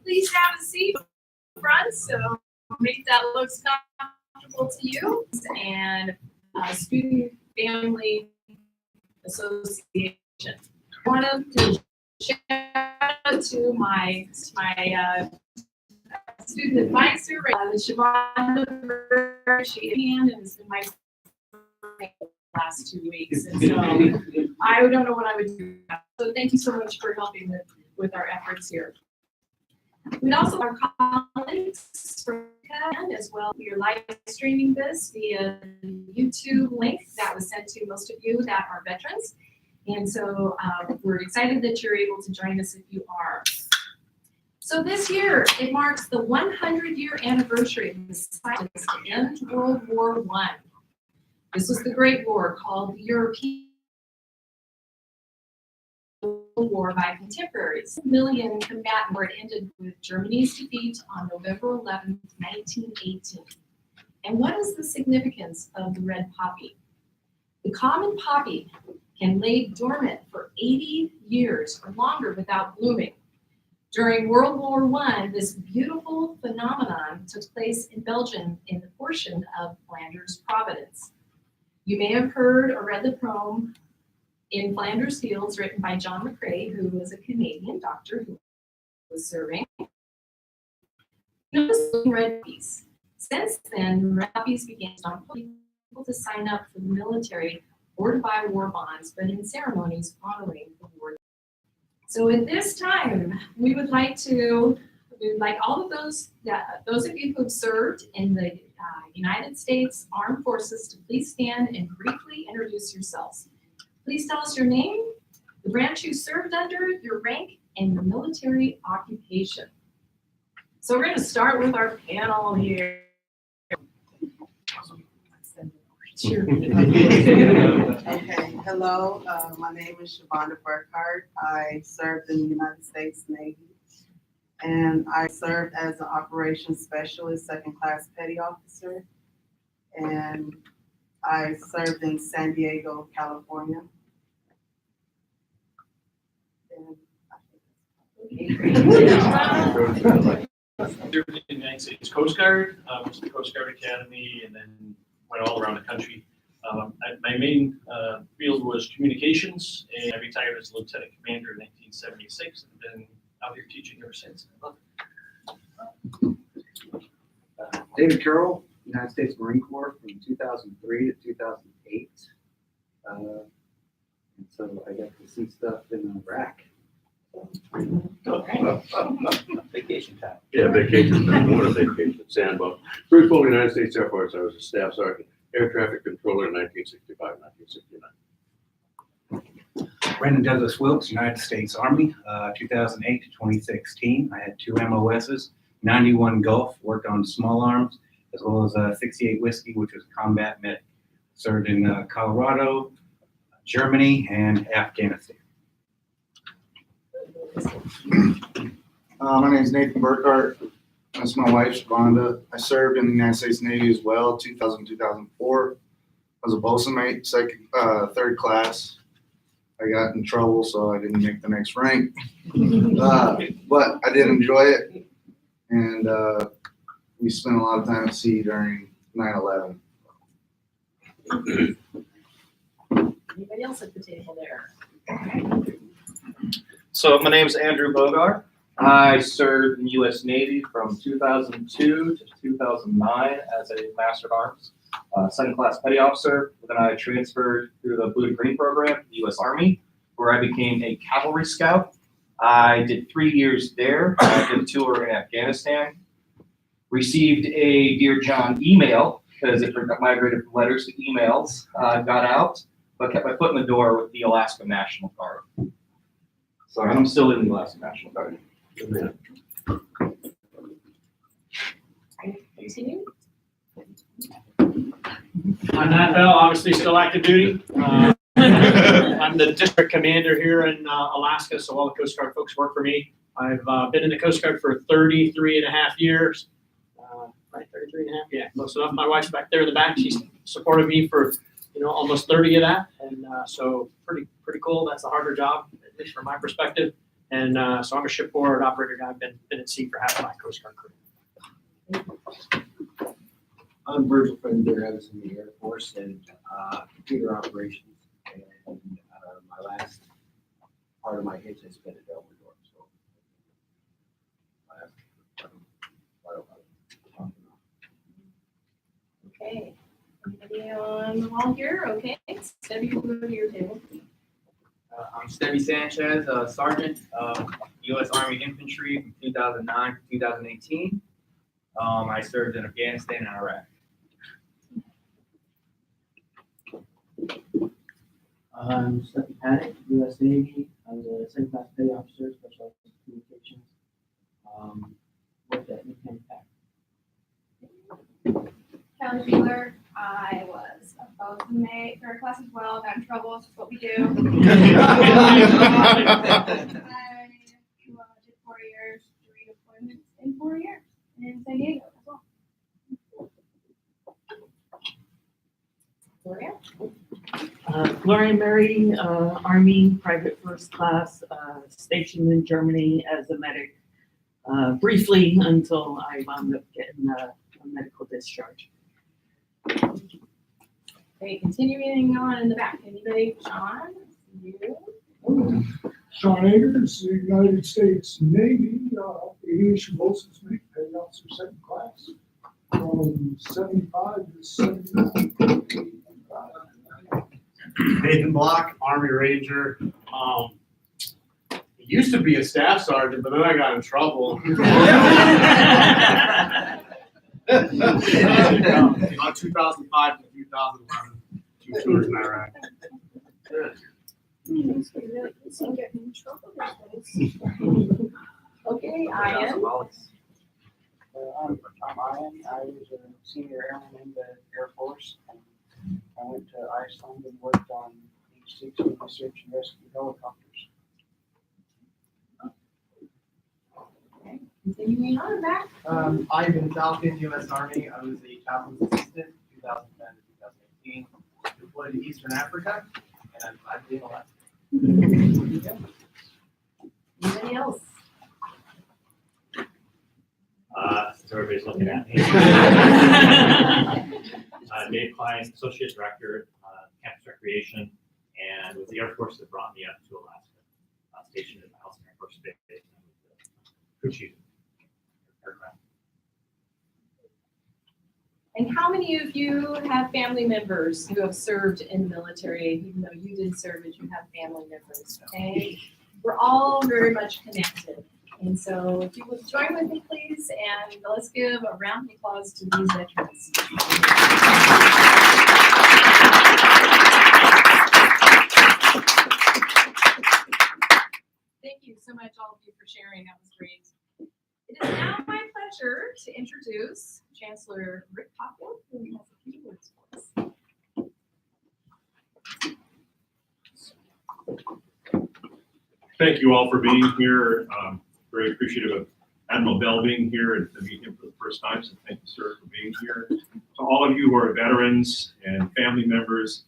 Please have a seat front, so make that looks comfortable to you. And Student Family Association. I want to shout out to my student advisor, Shavonda. She and has been my last 2 weeks, and so I don't know what I would do. So thank you so much for helping with our efforts here. We'd also our colleagues from as well. We are live streaming this via YouTube link that was sent to most of you that are veterans. And so we're excited that you're able to join us if you are. So this year, it marks the 100-year anniversary of the silence to end World War I. This was the Great War called the European War by contemporaries. 1 million combatants were ended with Germany's defeat on November 11, 1918. And what is the significance of the red poppy? The common poppy can lay dormant for 80 years or longer without blooming. During World War I, this beautiful phenomenon took place in Belgium in the portion of Flanders Province. You may have heard or read the poem In Flanders Fields, written by John McCrae, who was a Canadian doctor who was serving. Red poppies. Since then, red poppies began to people to sign up for the military or to buy war bonds, but in ceremonies honoring the war. So at this time, we would like all of those of you who have served in the United States Armed Forces to please stand and briefly introduce yourselves. Please tell us your name, the branch you served under, your rank, and your military occupation. So we're going to start with our panel here. Okay, hello, my name is Shavonda Burkhart. I served in the United States Navy, and I served as an operations specialist, second class petty officer, and I served in San Diego, California. Served in the United States Coast Guard, went to the Coast Guard Academy, and then went all around the country. My main field was communications, and I retired as a lieutenant commander in 1976, and been out here teaching ever since. I love it. David Carroll, United States Marine Corps from 2003 to 2008. And so I got to see stuff in Iraq. Vacation time. Yeah, vacation time, more than vacation, sandbox. Brief over the United States Air Force, I was a staff sergeant, air traffic controller in 1965, 1969. Brendan Douglas Wilkes, United States Army, 2008 to 2016. I had 2 MOSs, 91 Gulf, worked on small arms, as well as 68 Whiskey, which was combat medic. Served in Colorado, Germany, and Afghanistan. My name is Nathan Burkhart. That's my wife, Shavonda. I served in the United States Navy as well, 2000, 2004. I was a bosun mate, third class. I got in trouble, so I didn't make the next rank. But I did enjoy it, and we spent a lot of time at sea during 9/11. Anybody else at the table there? So my name is Andrew Bogar. I served in the U.S. Navy from 2002 to 2009 as a Master of Arms, second class petty officer. Then I transferred through the Blue to Green program to the U.S. Army, where I became a cavalry scout. I did 3 years there. I did a tour in Afghanistan. Received a Dear John email because it migrated from letters to emails, got out, but kept my foot in the door with the Alaska National Guard. So I'm still in the Alaska National Guard. Good man. Continue. I'm Matt Bell, obviously still active duty. I'm the district commander here in Alaska, so all the Coast Guard folks work for me. I've been in the Coast Guard for 33 and a half years. Right, 33 and a half, yeah, close enough. My wife's back there in the back. She's supported me for, almost 30 of that. And so pretty cool. That's a harder job, at least from my perspective. And so I'm a shipboard operator guy. I've been at sea for half my Coast Guard career. I'm Virgil Fender. I was in the Air Force and computer operations. And my last part of my hitch has been at Delaware. So quite a lot. Okay. Anybody on the wall here? Okay. Debbie, we'll go to your table. I'm Stevie Sanchez, Sergeant, U.S. Army Infantry from 2009 to 2018. I served in Afghanistan and Iraq. I'm Stephen Paddock, U.S. Navy. I was a second class petty officer, specialized in communications. Worked at Newfoundland Pack. Kelly Beeler, I was a boat mate, third class as well, got in trouble, it's what we do. I did 4 years, 3 deployments in 4 years in San Diego as well. Gloria? Gloria Mary, Army, private first class, stationed in Germany as a medic, briefly until I wound up getting a medical discharge. Okay, continuing on in the back. Anybody? Sean? You? Sean Akers, United States Navy, aviation boatswain's mate, petty officer second class, from 75 to 79. Nathan Block, Army Ranger. Used to be a staff sergeant, but then I got in trouble. About 2005 to 2011, 2 tours in Iraq. Okay, I am. I'm Ian. I was a senior airman in the Air Force. I went to Iceland and worked on H-16 search and rescue helicopters. Okay, continuing on back. Ivan Falcon, U.S. Army. I was a chaplain's assistant 2010 to 2018. Deployed to Eastern Africa, and I've been alive. Anybody else? Since everybody's looking at me. Dave Klein, Associate Director, Campus Recreation, and with the Air Force that brought me up to Alaska, stationed at the House Air Force Base, and crew chief aircraft. And how many of you have family members who have served in the military, even though you didn't serve as you have family members? Okay, we're all very much connected. And so if you would join with me, please, and let's give a round of applause to these veterans. Thank you so much, all of you, for sharing. That was great. It is now my pleasure to introduce Chancellor Rick Hopfield, who has a few words for us. Thank you all for being here. Very appreciative of Admiral Bell being here and to meet him for the first time. So thank you, sir, for being here. To all of you who are veterans and family members,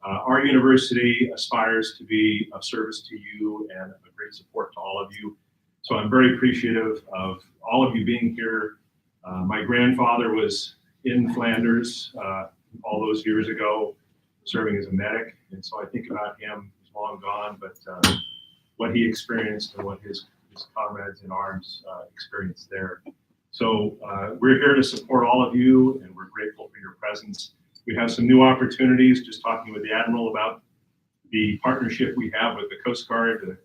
our university aspires to be of service to you and a great support to all of you. So I'm very appreciative of all of you being here. My grandfather was in Flanders all those years ago, serving as a medic. And so I think about him, he's long gone, but what he experienced and what his comrades in arms experienced there. So we're here to support all of you, and we're grateful for your presence. We have some new opportunities, just talking with the Admiral about the partnership we have with the Coast Guard,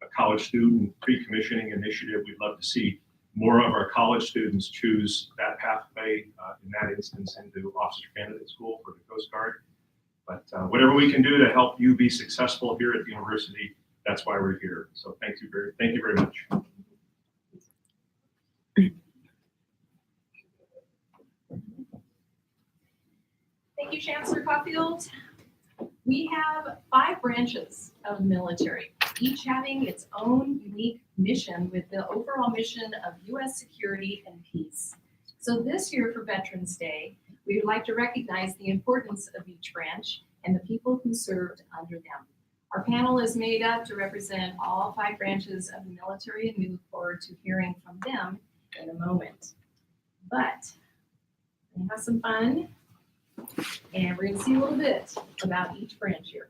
a college student pre-commissioning initiative we'd love to see more of our college students choose that pathway, in that instance, into officer candidate school for the Coast Guard. But whatever we can do to help you be successful here at the university, that's why we're here. So thank you very much. Thank you, Chancellor Caulfield. We have 5 branches of the military, each having its own unique mission with the overall mission of U.S. security and peace. So this year for Veterans Day, we would like to recognize the importance of each branch and the people who served under them. Our panel is made up to represent all 5 branches of the military, and we look forward to hearing from them in a moment. But we have some fun. And we're going to see a little bit about each branch here.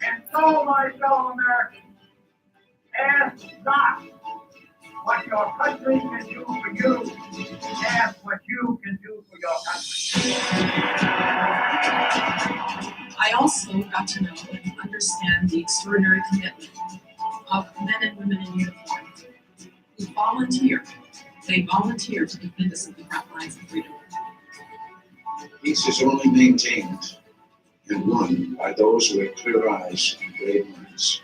And so, my fellow Americans, ask not what your country can do for you, ask what you can do for your country. I also got to know and understand the extraordinary commitment of men and women in uniform who volunteer. They volunteer to defend us at the front lines of freedom. Peace is only maintained and won by those who have clear eyes and brave minds.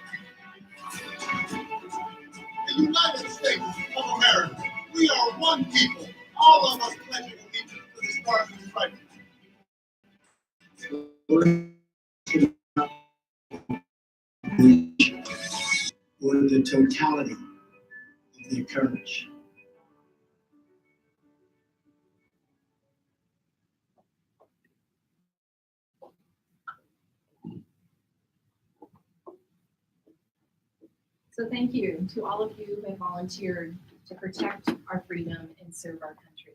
The United States of America, we are one people. All of us pledging allegiance to the Star of Stripe. Or the totality of their courage. So thank you to all of you who have volunteered to protect our freedom and serve our country.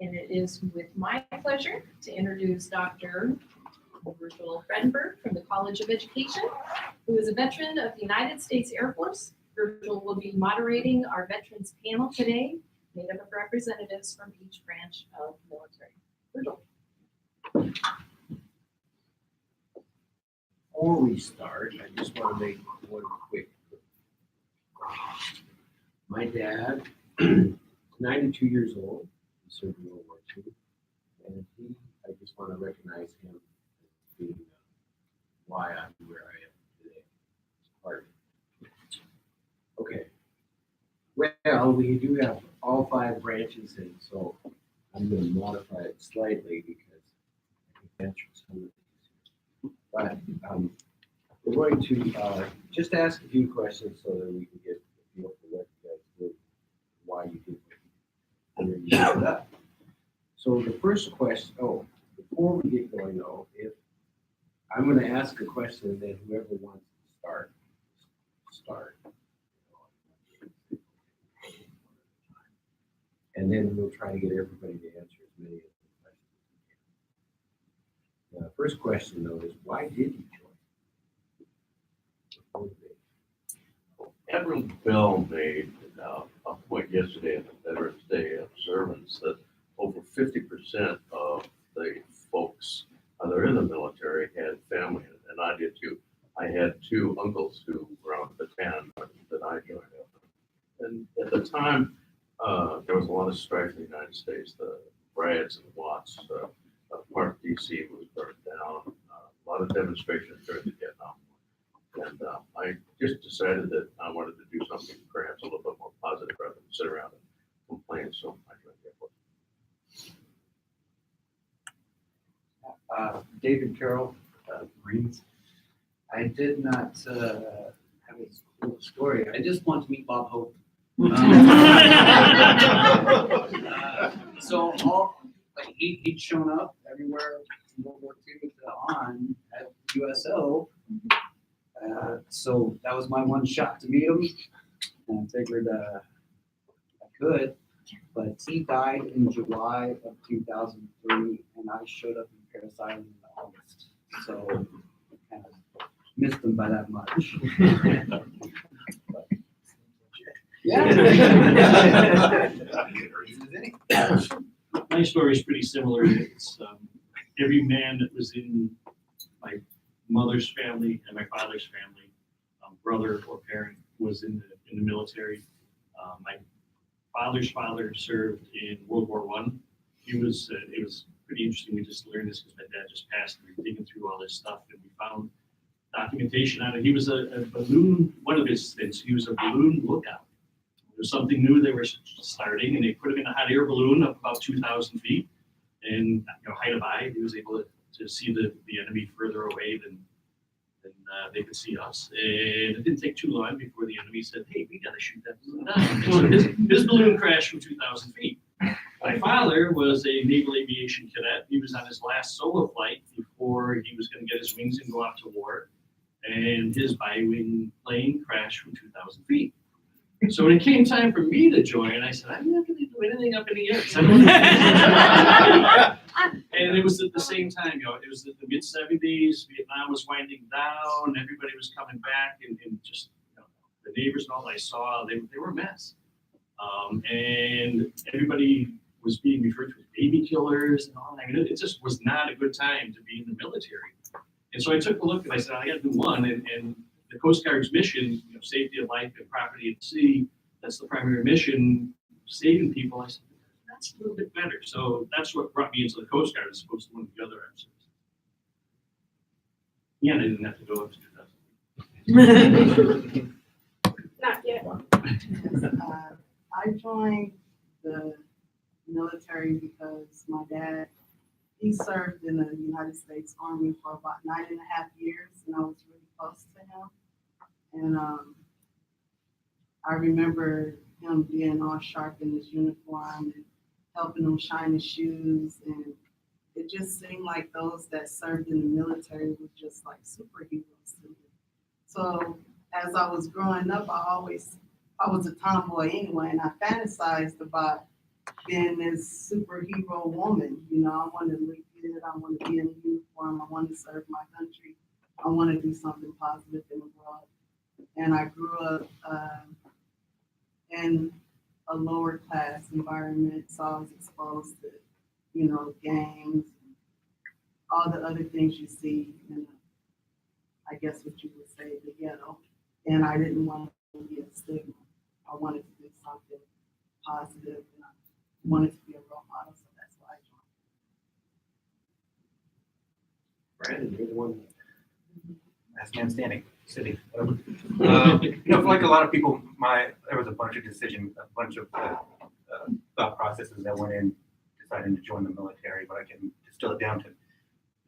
And it is with my pleasure to introduce Dr. Virgil Fredenberg from the College of Education, who is a veteran of the United States Air Force. Virgil will be moderating our veterans panel today, made up of representatives from each branch of the military. Virgil. Before we start, I just want to make one quick. My dad, 92 years old, he served in World War II, and I just want to recognize him as being why I'm where I am today. Part of it. Okay. Well, we do have all 5 branches, and so I'm going to modify it slightly because I think that's some of it. But we're going to just ask a few questions so that we can get a feel for what you guys did, why you did what you did, and then you set it up. So the first question, before we get going though, if I'm going to ask a question and then whoever wants to start. And then we'll try to get everybody to answer as many of the questions as we can. The first question though is, why did you join? Admiral Bell made a point yesterday at the Veterans Day observance that over 50% of the folks that are in the military had family, and I did too. I had 2 uncles who were on the battalion that I joined up. And at the time, there was a lot of strife in the United States. The Brads and Watts, part of DC was burned down. A lot of demonstrations during the Vietnam War. And I just decided that I wanted to do something perhaps a little bit more positive rather than sit around and complain. So I joined the Air Force. David Carroll, Marines. I did not have a cool story. I just want to meet Bob Hope. So he'd shown up every everywhere from World War II on at USO. So that was my one shot to meet him. And I figured I could. But he died in July of 2003, and I showed up in Paris Island in August. So I kind of missed him by that much. My story is pretty similar. It's every man that was in my mother's family and my father's family, brother or parent, was in the military. My father's father served in World War I. It was pretty interesting. We just learned this because my dad just passed, and we were digging through all this stuff, and we found documentation on it. He was a balloon. One of his things, he was a balloon lookout. There was something new they were starting, and they put him in a hot air balloon up about 2,000 feet, and height of eye, he was able to see the enemy further away than they could see us. And it didn't take too long before the enemy said, "Hey, we got to shoot that balloon down." And so his balloon crashed from 2,000 feet. My father was a naval aviation cadet. He was on his last solo flight before he was going to get his wings and go off to war. And his bi-wing plane crashed from 2,000 feet. So when it came time for me to join, I said, "I'm not going to do anything up in the air." And it was at the same time, it was the mid-70s. Vietnam was winding down. Everybody was coming back, and just the neighbors and all I saw, they were a mess. And everybody was being referred to as baby killers and all that. I mean, it just was not a good time to be in the military. And so I took a look and I said, I got to do one. And the Coast Guard's mission, safety of life and property at sea, that's the primary mission, saving people. I said, that's a little bit better. So that's what brought me into the Coast Guard as opposed to one of the other armed services. Yeah, I didn't have to go up to 2000. Not yet. I joined the military because my dad, he served in the United States Army for about 9.5 years, and I was really close to him. And I remember him being all sharp in his uniform and helping him shine his shoes. And it just seemed like those that served in the military were just like superheroes to me. So as I was growing up, I was a tomboy anyway, and I fantasized about being this superhero woman. I wanted to look good, I wanted to be in a uniform, I wanted to serve my country, I want to do something positive in the world. And I grew up in a lower class environment, so I was exposed to, gangs, all the other things you see in, I guess what you would say, the ghetto. And I didn't want to be a stigma. I wanted to do something positive, and I wanted to be a role model, so that's why I joined. Brandon, you're the one. Last man standing, city. For like a lot of people, there was a bunch of thought processes that went in deciding to join the military, but I can distill it down to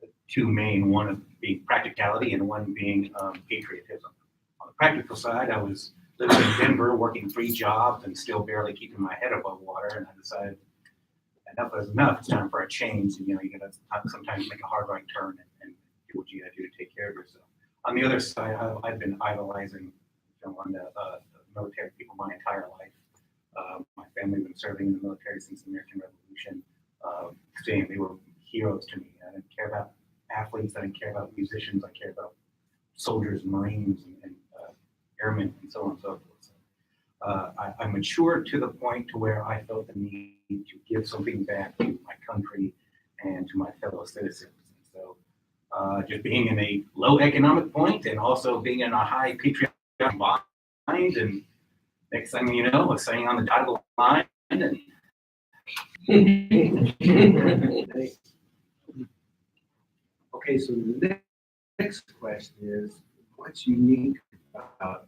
the two main, one of being practicality and one being patriotism. On the practical side, I was living in Denver, working 3 jobs and still barely keeping my head above water, and I decided enough is enough. It's time for a change. And, you gotta sometimes make a hard right turn and do what you gotta do to take care of yourself. On the other side, I've been idolizing one of the military people my entire life. My family has been serving in the military since the American Revolution. They were heroes to me. I didn't care about athletes. I didn't care about musicians. I cared about soldiers, Marines, and airmen, and so on and so forth. So, I matured to the point to where I felt the need to give something back to my country and to my fellow citizens. So, just being in a low economic point and also being in a high patriotic mind, and next thing you know, was saying on the dotted line. And Okay, so the next question is, what's unique about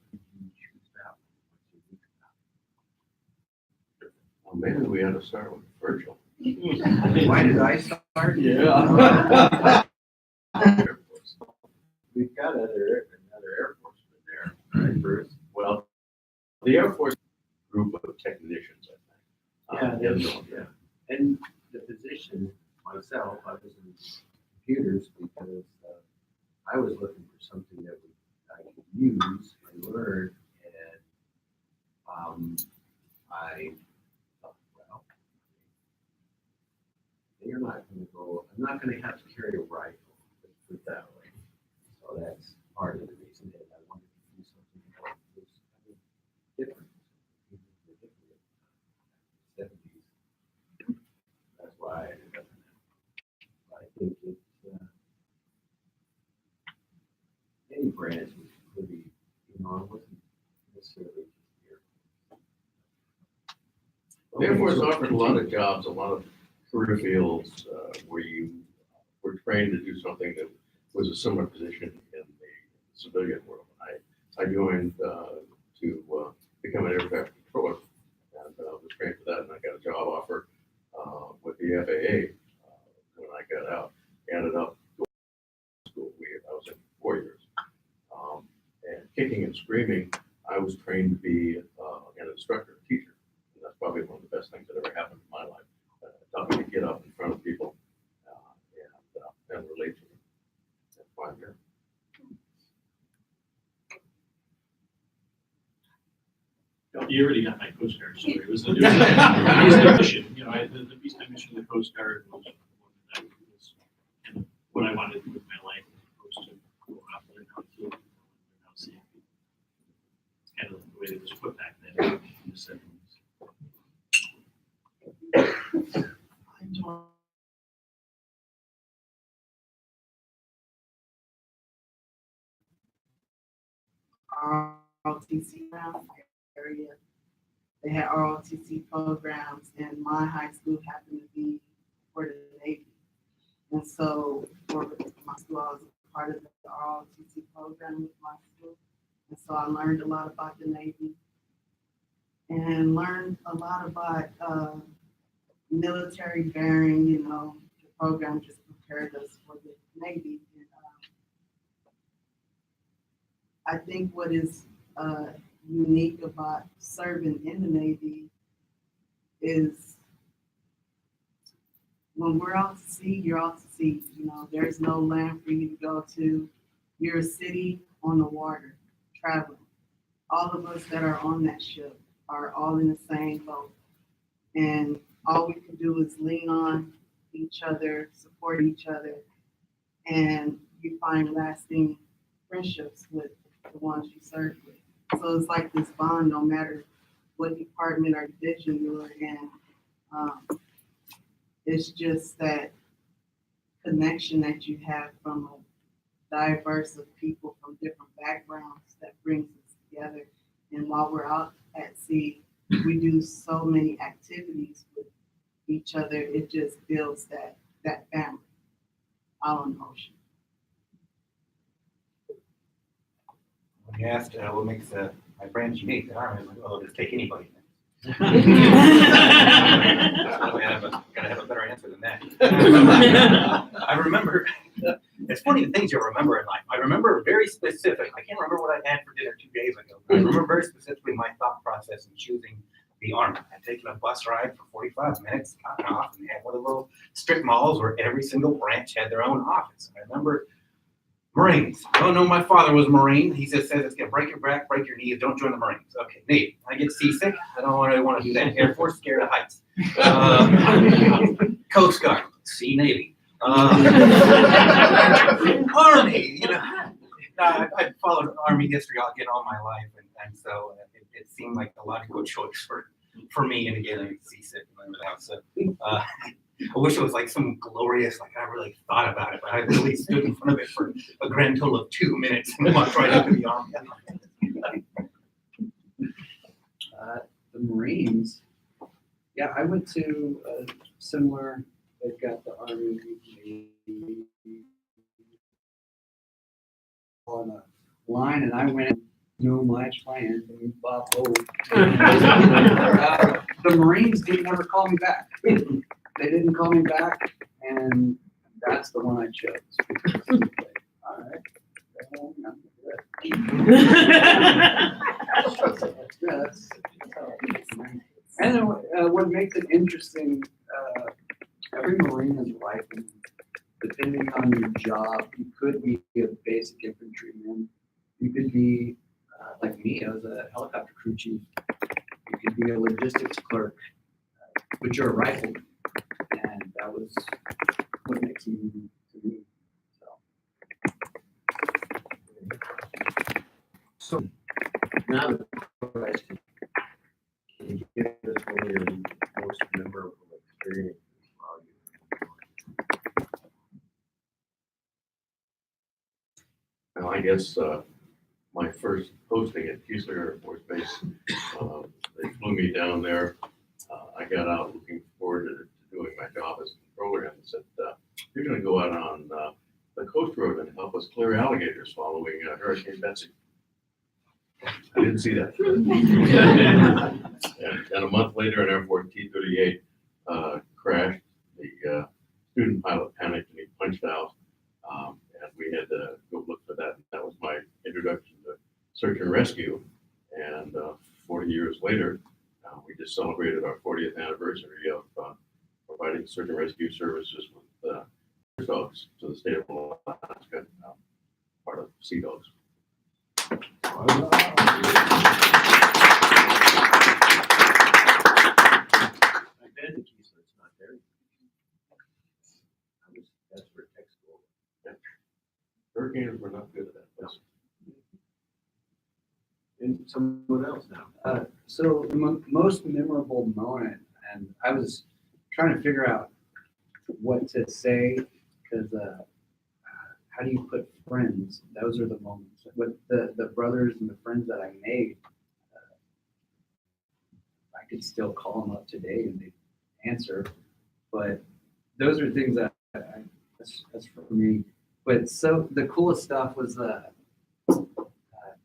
Well, maybe we ought to start with Virgil. Why did I start? Yeah. We've got another Air Forceman there, right, Bruce? Well, the Air Force group of technicians, I think. Yeah. And the position myself, I was in computers because I was looking for something that I could use and learn, and I thought, well, you're not going to go. I'm not going to have to carry a rifle. Let's put it that way. So that's part of the reason that I wanted to do something that was different. That's why I ended up in that. I think it's any branch was pretty, I wasn't necessarily here. Air Force offered a lot of jobs, a lot of career fields where you were trained to do something that was a similar position in the civilian world. I joined to become an aircraft controller, and was trained for that, and I got a job offer with the FAA when I got out. Ended up going to school. I was in 4 years. And kicking and screaming, I was trained to be an instructor, a teacher. And that's probably one of the best things that ever happened in my life. It taught me to get up in front of people and relate to them. That's why I'm here. You already got my Coast Guard story. It was the peacetime mission. The peacetime mission of the Coast Guard was kind of what I wanted to do with my life, as opposed to go out and learn how to feel, learn how to see people. It's kind of the way it was put back then in the 70s. ROTC around my area. They had ROTC programs, and my high school happened to be for the Navy. And so for my school, I was a part of the ROTC program with my school. And so I learned a lot about the Navy and learned a lot about military bearing. The program just prepared us for the Navy. And, I think what is unique about serving in the Navy is when we're out to sea, you're out to sea. There's no land for you to go to. You're a city on the water, traveling. All of us that are on that ship are all in the same boat. And all we can do is lean on each other, support each other, and you find lasting friendships with the ones you serve with. So it's like this bond, no matter what department or division you're in. It's just that connection that you have from a diverse of people from different backgrounds that brings us together. And while we're out at sea, we do so many activities with each other. It just builds that family out on the ocean. When you asked what makes my branch unique, the Army, I was like, well, just take anybody. Gotta have a better answer than that. I remember, it's funny the things you'll remember in life. I remember very specific, I can't remember what I had for dinner 2 days ago. I remember very specifically my thought process in choosing the Army. I'd taken a bus ride for 45 minutes, gotten off, and they had one of the little strip malls where every single branch had their own office. And I remember Marines. I don't know, my father was a Marine. He just says it's gonna break your back, break your knees, don't join the Marines. Okay, Navy. I get seasick. I don't really want to do that. Air Force, scared of heights. Coast Guard, Sea Navy. Army, I've followed Army history again all my life, and so it seemed like the logical choice for me. And again, I'm seasick and everything else. So I wish it was like some glorious, like I really thought about it, but I really stood in front of it for a grand total of 2 minutes and walked right into the Army. The Marines, yeah, I went to a similar, they've got the Army on a line, and I went, no match plan, Bob Hope. The Marines didn't ever call me back. They didn't call me back, and that's the one I chose. All right. And what makes it interesting every Marine is like, depending on your job, you could be a basic infantryman. You could be, like me, I was a helicopter crew chief. You could be a logistics clerk, but you're a rifleman. And that was what makes me to me. So now the question, can you give us one of your most memorable experiences while you Now, I guess, my first posting at Keesler Air Force Base, they flew me down there. I got out looking forward to doing my job as a controller and said, you're gonna go out on, the coast road and help us clear alligators following Hurricane Betsy. I didn't see that. And a month later, an Air Force T-38 crashed. The student pilot panicked and he punched out. And we had to go look for that. That was my introduction to search and rescue. And 40 years later, we just celebrated our 40th anniversary of providing search and rescue services with dogs to the state of Alaska, part of Sea Dogs. I've been to Keesler, it's not there. That's for tech school. Yeah. Hurricanes were not good at that place. And someone else now. So the most memorable moment, and I was trying to figure out what to say, because how do you put friends? Those are the moments. With the brothers and the friends that I made, I could still call them up today and they answer. But those are things that that's for me. But so the coolest stuff was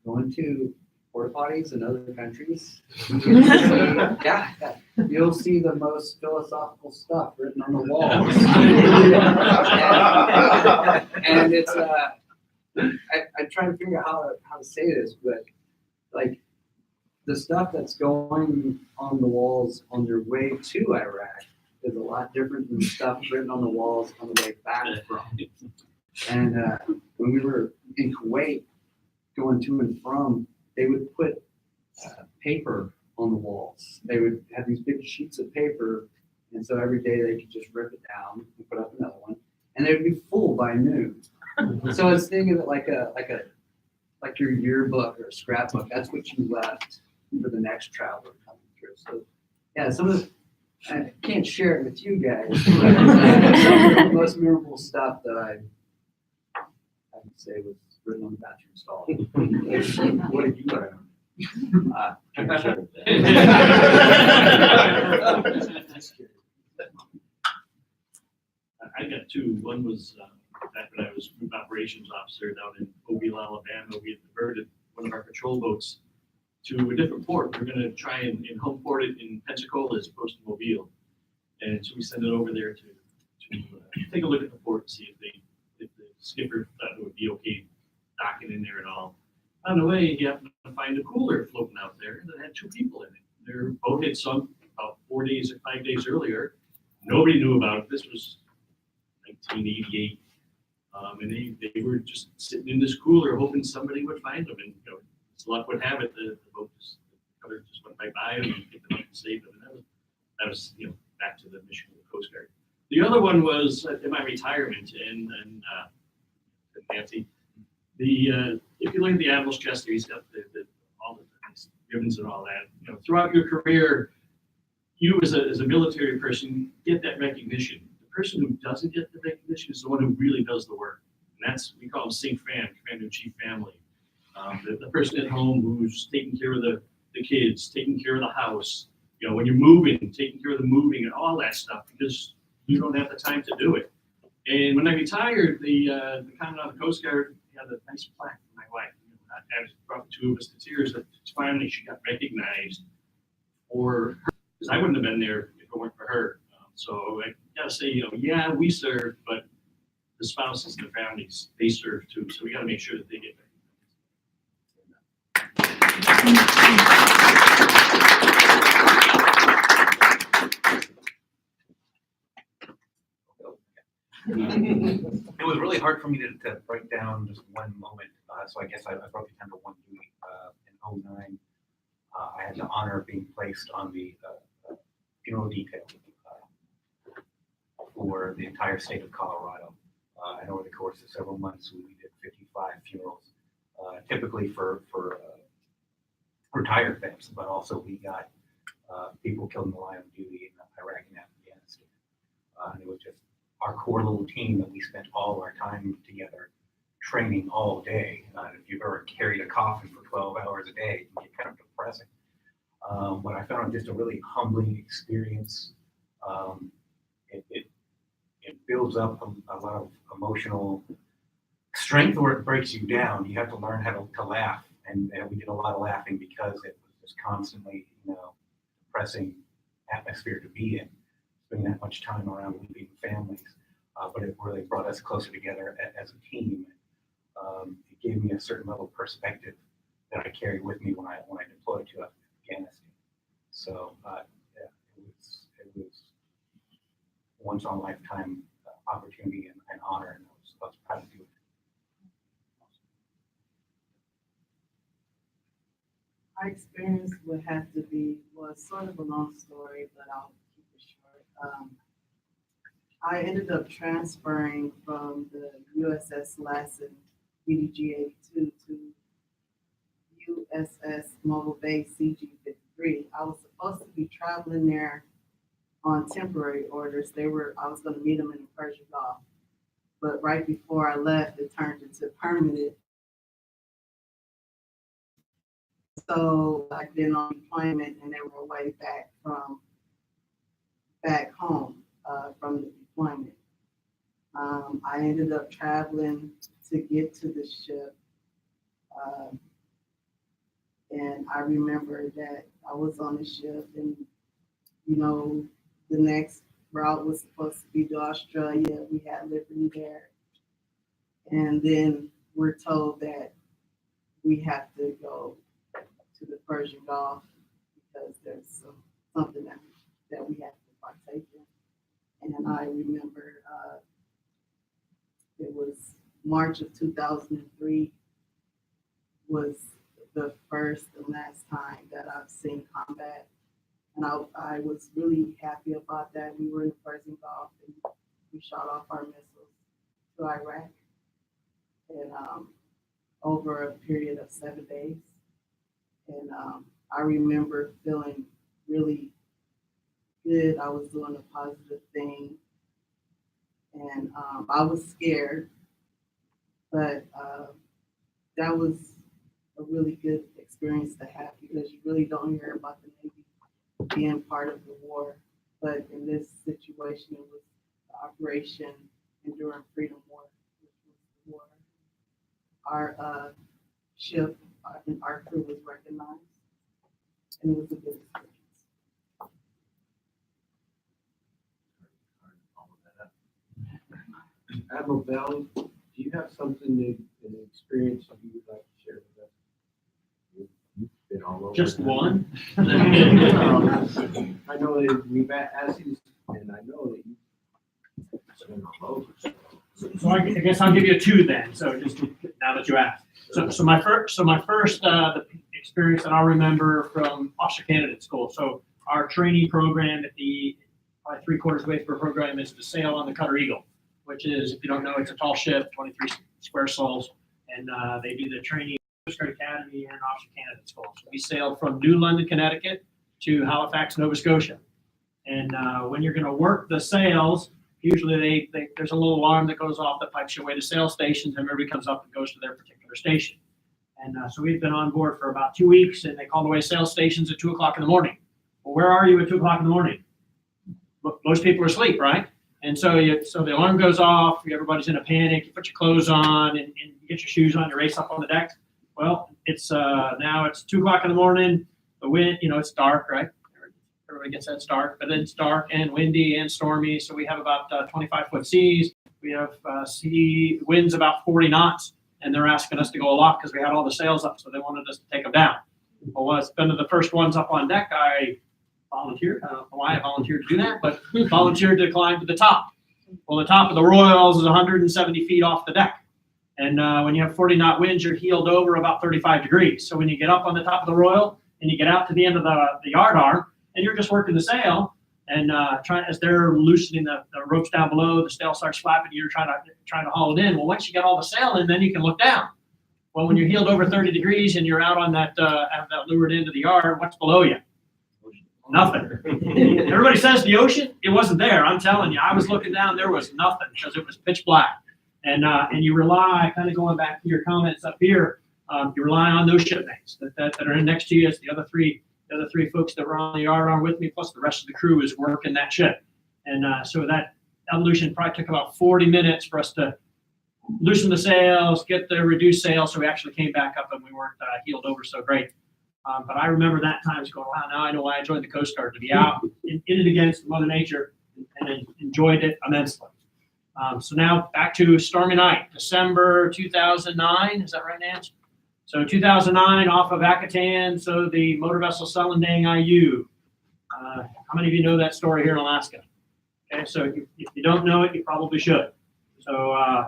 going to porta potties in other countries. Yeah, you'll see the most philosophical stuff written on the walls. And it's I try to figure out how to say this, but like the stuff that's going on the walls on your way to Iraq is a lot different than the stuff written on the walls on the way back from. And when we were in Kuwait, going to and from, they would put paper on the walls. They would have these big sheets of paper, and so every day they could just rip it down and put up another one, and they'd be full by noon. So I was thinking of it like your yearbook or a scrapbook. That's what you left for the next traveler coming through. So yeah, some of the, I can't share it with you guys, but some of the most memorable stuff that I would say was written on the bathroom stall. What did you write on? I got two. One was back when I was group operations officer down in Mobile, Alabama. We had diverted one of our patrol boats to a different port. We're going to try and home port it in Pensacola as opposed to Mobile. And so we sent it over there to take a look at the port and see if the skipper thought it would be okay docking in there and all. On the way, he happened to find a cooler floating out there that had two people in it. Their boat had sunk about 4 days or 5 days earlier. Nobody knew about it. This was 1988. And they were just sitting in this cooler hoping somebody would find them. And as luck would have it, the boat just, the cutter just went by them and picked them up and saved them. And that was back to the mission of the Coast Guard. The other one was in my retirement, and Nancy, if you look at the Admiral's chest there, he's got all the ribbons and all that. Throughout your career, you as a military person get that recognition. The person who doesn't get the recognition is the one who really does the work, and that's, we call them SINC-FAM, Commander-in-Chief Family. The person at home who's taking care of the kids, taking care of the house. When you're moving, taking care of the moving and all that stuff, because you don't have the time to do it. And when I retired, the Commandant of the Coast Guard had a nice plaque for my wife. I brought the two of us to tears that finally she got recognized for her, because I wouldn't have been there if it weren't for her. So I gotta say, yeah, we serve, but the spouses and the families, they serve too. So we gotta make sure that they get hard for me to break down just one moment, so I guess I broke it down to one duty. In '09, I had the honor of being placed on the funeral detail for the entire state of Colorado. And over the course of several months, we did 55 funerals, typically for retired vets, but also we got people killed in the line of duty in Iraq and Afghanistan. And it was just our core little team that we spent all our time together training all day. If you've ever carried a coffin for 12 hours a day, it can get kind of depressing. But I found it just a really humbling experience. It builds up a lot of emotional strength, or it breaks you down. You have to learn how to laugh, and we did a lot of laughing because it was just constantly, depressing atmosphere to be in, spending that much time around weeping families. But it really brought us closer together as a team. It gave me a certain level of perspective that I carried with me when I deployed to Afghanistan. So yeah, it was once in a lifetime opportunity and honor, and I was proud to do it. My experience would have to be, was sort of a long story, but I'll keep it short. I ended up transferring from the USS Lassen BDG 82 to USS Mobile Bay CG-53. I was supposed to be traveling there on temporary orders. I was going to meet them in the Persian Gulf, but right before I left, it turned into permanent. So I'd been on deployment, and they were way back home from the deployment. I ended up traveling to get to the ship, and I remember that I was on the ship, and the next route was supposed to be to Australia. We had Liberty there, and then we're told that we have to go to the Persian Gulf because there's something that we have to partake in. And I remember it was March of 2003 was the first and last time that I've seen combat. And I was really happy about that. We were in the Persian Gulf, and we shot off our missiles to Iraq, and over a period of 7 days. And I remember feeling really good. I was doing a positive thing, and I was scared, but that was a really good experience to have, because you really don't hear about the Navy being part of the war. But in this situation, it was the Operation Enduring Freedom War, which was the war. Our ship and our crew was recognized, and it was a good experience. Admiral Bell, do you have something an experience you would like to share with us? You've been all over. Just one? I know that we've asked you, and I know that you've been all over. So I guess I'll give you two then. So just now that you asked. So my first the experience that I'll remember from Officer Candidate School. So our training program at the probably 3/4 way through our program is to sail on the Cutter Eagle, which is, if you don't know, it's a tall ship, 23 square souls, and they do the training at Coast Guard Academy and Officer Candidate School. So we sailed from New London, Connecticut to Halifax, Nova Scotia. And when you're going to work the sails, usually there's a little alarm that goes off that pipes you away to sail stations, and everybody comes up and goes to their particular station. And so we've been on board for about 2 weeks, and they called away sail stations at 2 o'clock in the morning. Well, where are you at 2 o'clock in the morning? Most people are asleep, right? And so the alarm goes off, everybody's in a panic, you put your clothes on and you get your shoes on, you race up on the deck. Well, it's now it's 2 o'clock in the morning, the wind, it's dark, right? Everybody gets that, it's dark, but then it's dark and windy and stormy. So we have about 25-foot seas. We have sea winds about 40 knots, and they're asking us to go aloft because we had all the sails up, so they wanted us to take them down. Well, as one of the first ones up on deck, I volunteered. I don't know why I volunteered to do that, but volunteered to climb to the top. Well, the top of the Royals is 170 feet off the deck. And when you have 40 knot winds, you're heeled over about 35 degrees. So when you get up on the top of the Royal and you get out to the end of the yard arm and you're just working the sail and as they're loosening the ropes down below, the sail starts flapping, you're trying to haul it in. Well, once you get all the sail in, then you can look down. Well, when you're heeled over 30 degrees and you're out on that leeward end of the yard, what's below you? Nothing. Everybody says the ocean. It wasn't there. I'm telling you, I was looking down. There was nothing because it was pitch black. And you rely, kind of going back to your comments up here, you rely on those shipmates that are in next to you. It's the other three folks that were on the yard arm with me, plus the rest of the crew is working that ship. And so that evolution probably took about 40 minutes for us to loosen the sails, get the reduced sail, so we actually came back up and we weren't heeled over so great. But I remember that time going, wow, now I know why I joined the Coast Guard, to be out in it against Mother Nature, and enjoyed it immensely. So now back to stormy night, December 2009. Is that right, Nance? So 2009 off of Akutan, so the motor vessel Selendang IU. How many of you know that story here in Alaska? Okay, so if you don't know it, you probably should. So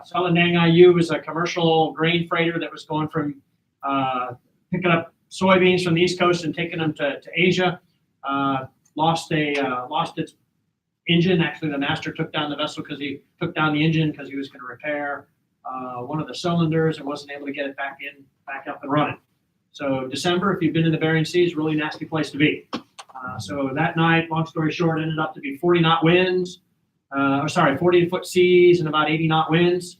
Selendang IU was a commercial grain freighter that was going from picking up soybeans from the East Coast and taking them to Asia. Lost its engine. Actually, the master took down the vessel because he took down the engine because he was going to repair one of the cylinders and wasn't able to get it back up and running. So December, if you've been in the Bering Sea, is a really nasty place to be. So that night, long story short, ended up to be 40 knot winds, 40 foot seas and about 80 knot winds.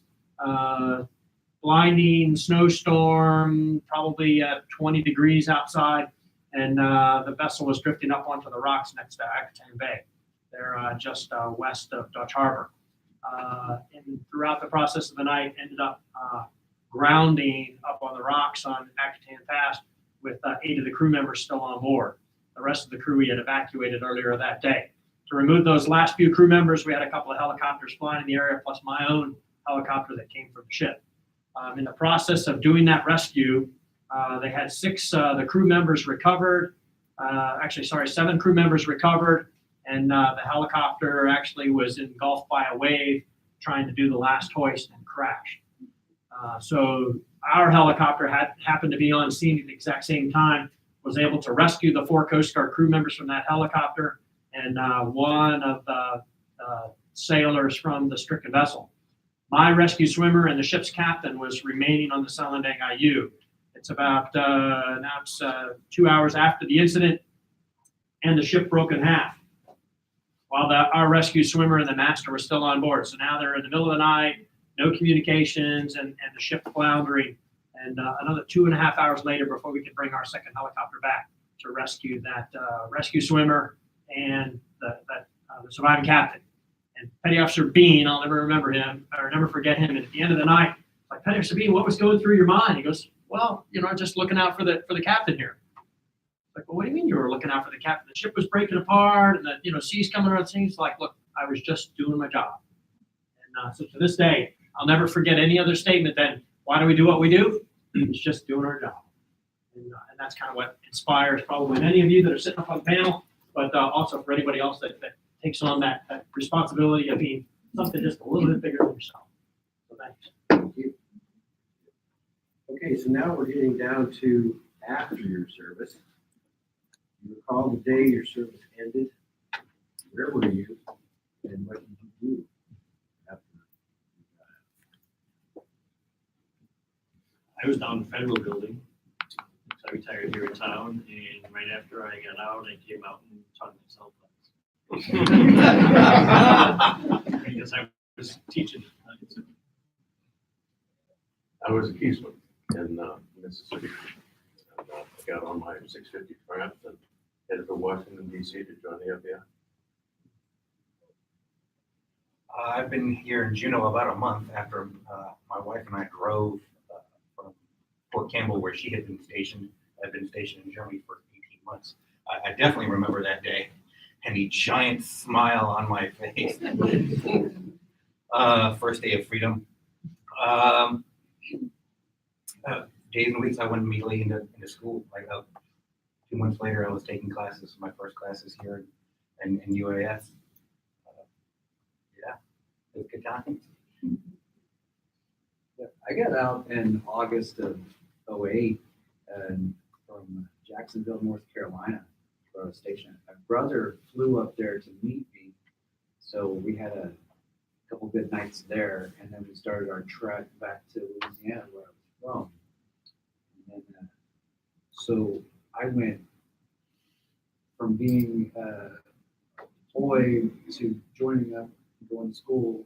Blinding snowstorm, probably 20 degrees outside, and the vessel was drifting up onto the rocks next to Akutan Bay. They're just west of Dutch Harbor. And throughout the process of the night, ended up grounding up on the rocks on Akutan Pass with 8 of the crew members still on board. The rest of the crew we had evacuated earlier that day. To remove those last few crew members, we had a couple of helicopters flying in the area, plus my own helicopter that came from the ship. In the process of doing that rescue, they had 6 the crew members recovered. 7 crew members recovered, and the helicopter actually was engulfed by a wave trying to do the last hoist and crashed. So our helicopter happened to be on scene at the exact same time, was able to rescue the 4 Coast Guard crew members from that helicopter and one of the sailors from the stricken vessel. My rescue swimmer and the ship's captain was remaining on the Selendang IU. It's about, now it's 2 hours after the incident, and the ship broke in half while our rescue swimmer and the master were still on board. So now they're in the middle of the night, no communications, and the ship floundering. And another 2.5 hours later before we could bring our second helicopter back to rescue that rescue swimmer and the surviving captain. And Petty Officer Bean, I'll never remember him, or never forget him. And at the end of the night, like, Petty Officer Bean, what was going through your mind? He goes, well, just looking out for the captain here. Like, well, what do you mean you were looking out for the captain? The ship was breaking apart, and the seas coming around. He's like, look, I was just doing my job. And so to this day, I'll never forget any other statement than, why do we do what we do? It's just doing our job. And that's kind of what inspires probably many of you that are sitting up on the panel, but also for anybody else that takes on that responsibility of being something just a little bit bigger than yourself. So thanks. Thank you. Okay, so now we're getting down to after your service. You recall the day your service ended. Where were you, and what did you do after you got out? I was down in the federal building. So I retired here in town, and right after I got out, I came out and taught myself. Because I was teaching. I was a keysman in Mississippi. And, I got on my 650 craft and headed to Washington, D.C. to join the FBI. I've been here in Juneau about a month after my wife and I drove from Fort Campbell, where she had been stationed. I'd been stationed in Germany for 18 months. I definitely remember that day and the giant smile on my face. First day of freedom. Days and weeks I went immediately into school. Like 2 months later, I was taking classes, my first classes here in UAS. With Kentucky. Yeah, I got out in August of '08 and from Jacksonville, North Carolina for a station. My brother flew up there to meet me. So we had a couple good nights there, and then we started our trek back to Louisiana, where I was from. And then, so I went from being a boy to joining up, going to school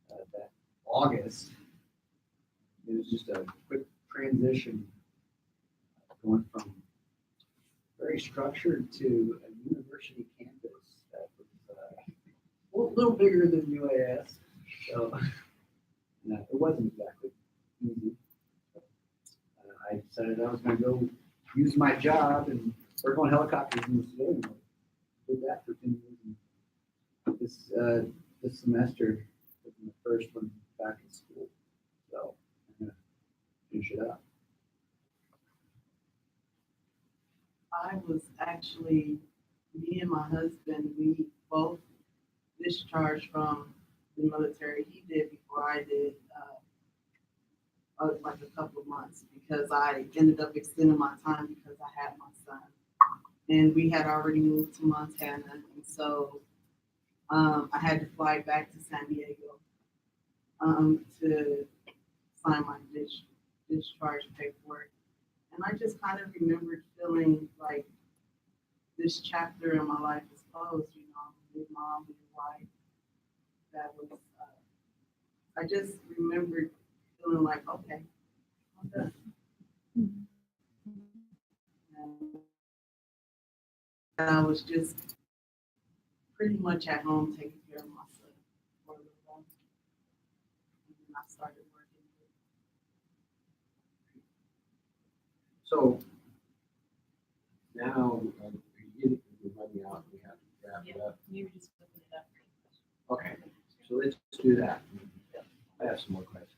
that August. It was just a quick transition, going from very structured to a university campus that was a little bigger than UAS. So it wasn't exactly easy. I decided I was going to go use my job and work on helicopters in the civilian world. Did that for 10 years. And this semester, was the first one back in school. So I'm going to finish it up. I was actually, me and my husband, we both discharged from the military. He did before I did, like a couple of months, because I ended up extending my time because I had my son. And we had already moved to Montana, and so I had to fly back to San Diego to sign my discharge paperwork. And I just kind of remembered feeling like this chapter in my life is closed, you know, with mom, with wife. That was, I just remembered feeling like, okay, I'm done. And I was just pretty much at home taking care of my son for a little while. And then I started working. So now, you running out, we have to wrap it up. You were just looking it up. Okay, so let's do that. I have some more questions.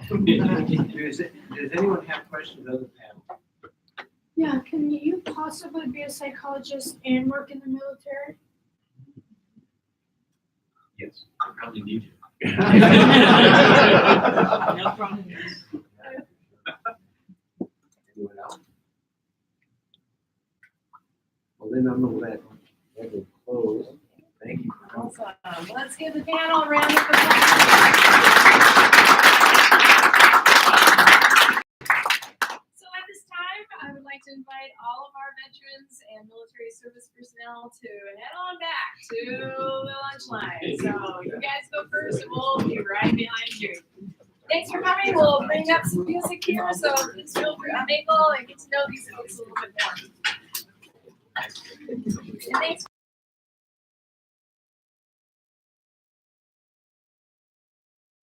Does anyone have questions of the panel? Yeah, can you possibly be a psychologist and work in the military? Yes. I probably need you. No problem. Anyone else? Well, then I'm gonna let it close. Thank you. Awesome. Let's give the panel a round of applause. So at this time, I would like to invite all of our veterans and military service personnel to head on back to the lunch line. So you guys go first, and we'll be right behind you. Thanks for coming. We'll bring up some music here, so please feel free to mingle and get to know these folks a little bit more. And thanks